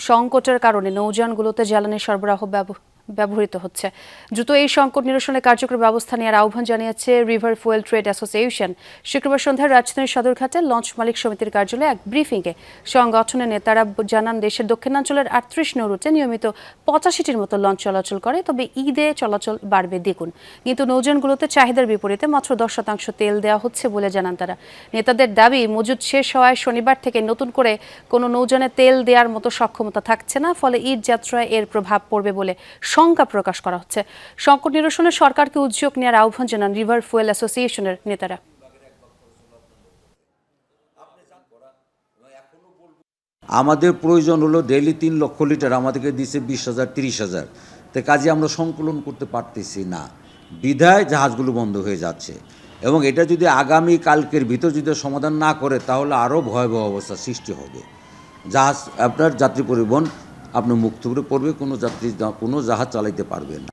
সংকটের কারণে নৌযানগুলোতে জ্বালানি সরবরাহ ব্যবহৃত হচ্ছে। দ্রুত এই সংকট নিরসনে কার্যকর ব্যবস্থা নেওয়ার আহ্বান জানিয়েছে রিভার ফুয়েল ট্রেড অ্যাসোসিয়েশন। শুক্রবার সন্ধ্যায় রাজধানীর সদরঘাটে লঞ্চ মালিক সমিতির কার্যালয়ে এক ব্রিফিংয়ে সংগঠনের নেতারা জানান, দেশের দক্ষিণাঞ্চলের 38 নৌ রুটে নিয়মিত 85টির মতো লঞ্চ চলাচল করে, তবে ঈদে চলাচল বাড়বে দ্বিগুণ। কিন্তু নৌযানগুলোতে চাহিদার বিপরীতে মাত্র 10% তেল দেওয়া হচ্ছে বলে জানান তারা। নেতাদের দাবি, মজুদ শেষ হওয়ায় শনিবার থেকে নতুন করে কোনো নৌযানে তেল দেওয়ার মতো সক্ষমতা থাকছে না, ফলে ঈদ যাত্রায় এর প্রভাব পড়বে বলে শঙ্কা প্রকাশ করা হচ্ছে। সংকট নিরসনে সরকারকে উদ্যোগ নেওয়ার আহ্বান জানান রিভার ফুয়েল অ্যাসোসিয়েশনের নেতারা। আমাদের প্রয়োজন হলো ডেইলি 3 লক্ষ লিটার, আমাদেরকে দিচ্ছে 20,000 30,000, তো কাজে আমরা সংকলন করতে পারতেছি না, বিধায় জাহাজগুলো বন্ধ হয়ে যাচ্ছে। এবং এটা যদি আগামী কালকের ভিতর যদি সমাধান না করে তাহলে আরও ভয়াবহ অবস্থা সৃষ্টি হবে। জাহাজ আপনার যাত্রী পরিবহন আপনার মুক্ত করে পড়বে, কোনো জাহাজ চালাইতে পারবে না।